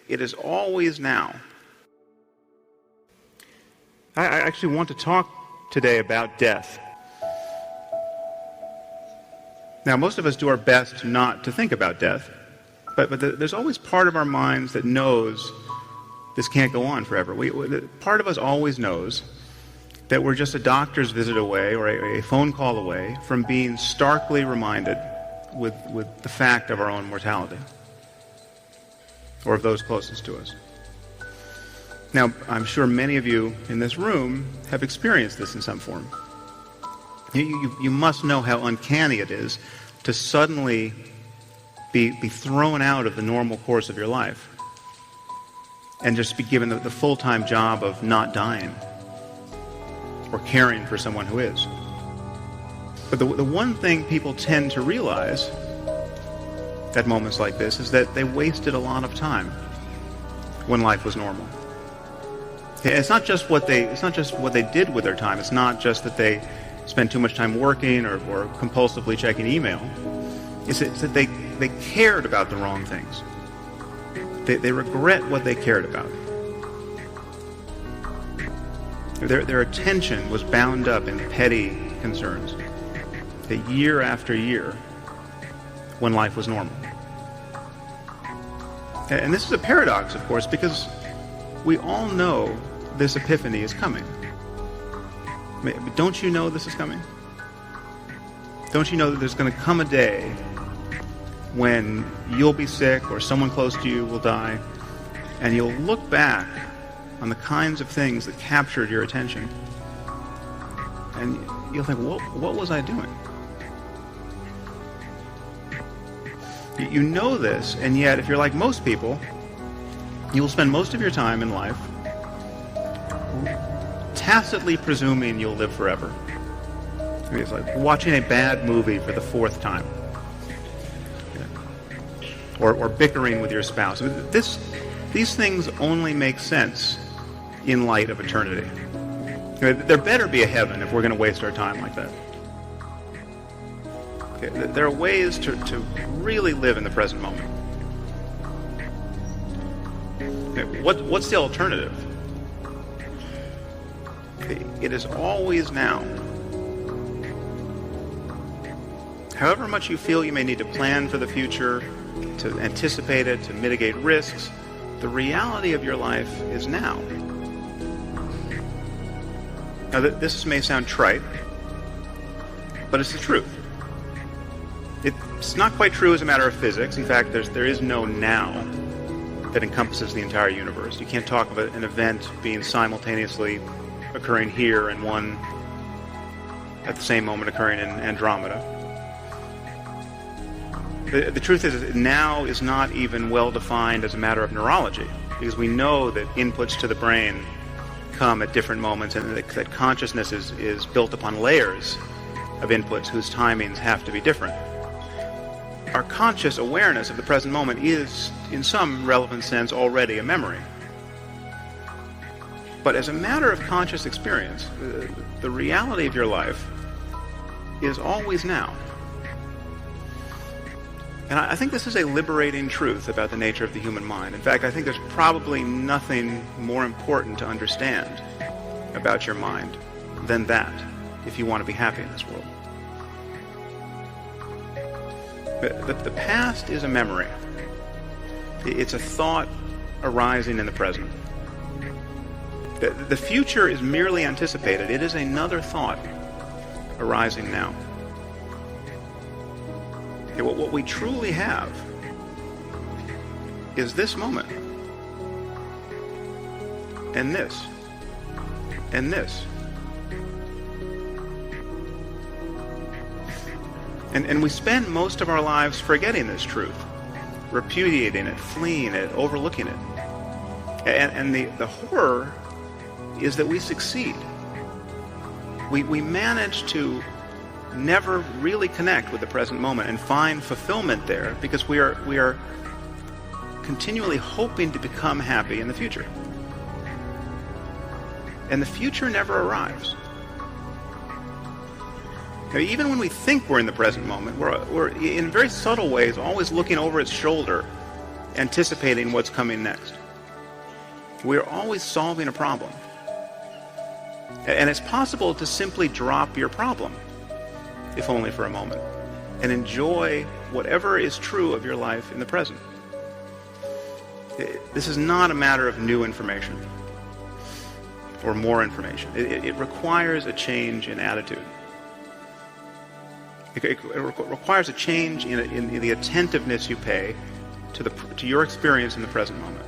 It is always now. I actually want to talk today about death. Now, most of us do our best not to think about death, but there's always part of our minds that knows this can't go on forever. Part of us always knows that we're just a doctor's visit away or a phone call away from being starkly reminded with the fact of our own mortality, or of those closest to us. Now, I'm sure many of you in this room have experienced this in some form. You must know how uncanny it is to suddenly be thrown out of the normal course of your life and just be given the full-time job of not dying or caring for someone who is. But the one thing people tend to realize at moments like this is that they wasted a lot of time when life was normal. It's not just what they did with their time. It's not just that they spent too much time working or compulsively checking email. It's that they cared about the wrong things. They regret what they cared about. Their attention was bound up in petty concerns. Year after year, when life was normal. And this is a paradox, of course, because we all know this epiphany is coming. Don't you know this is coming? Don't you know that there's going to come a day when you'll be sick or someone close to you will die, and you'll look back on the kinds of things that captured your attention, and you'll think, what was I doing? You know this, and yet if you're like most people, you will spend most of your time in life tacitly presuming you'll live forever. It's like watching a bad movie for the fourth time. Or bickering with your spouse. These things only make sense in light of eternity. There better be a heaven if we're going to waste our time like that. There are ways to really live in the present moment. What's the alternative? It is always now. However much you feel you may need to plan for the future, to anticipate it, to mitigate risks, the reality of your life is now. Now, this may sound trite, but it's the truth. It's not quite true as a matter of physics. In fact, there is no now that encompasses the entire universe. You can't talk of an event being simultaneously occurring here and one at the same moment occurring in Andromeda. The truth is, now is not even well defined as a matter of neurology, because we know that inputs to the brain come at different moments, and that consciousness is built upon layers of inputs whose timings have to be different. Our conscious awareness of the present moment is, in some relevant sense, already a memory. But as a matter of conscious experience, the reality of your life is always now. And I think this is a liberating truth about the nature of the human mind. In fact, I think there's probably nothing more important to understand about your mind than that, if you want to be happy in this world. The past is a memory. It's a thought arising in the present. The future is merely anticipated. It is another thought arising now. What we truly have is this moment, and this, and this. And we spend most of our lives forgetting this truth, repudiating it, fleeing it, overlooking it. And the horror is that we succeed. We manage to never really connect with the present moment and find fulfillment there because we are continually hoping to become happy in the future. And the future never arrives. Now, even when we think we're in the present moment, we're in very subtle ways always looking over its shoulder anticipating what's coming next. We're always solving a problem. And it's possible to simply drop your problem, if only for a moment, and enjoy whatever is true of your life in the present. This is not a matter of new information or more information. It requires a change in attitude. It requires a change in the attentiveness you pay to your experience in the present moment.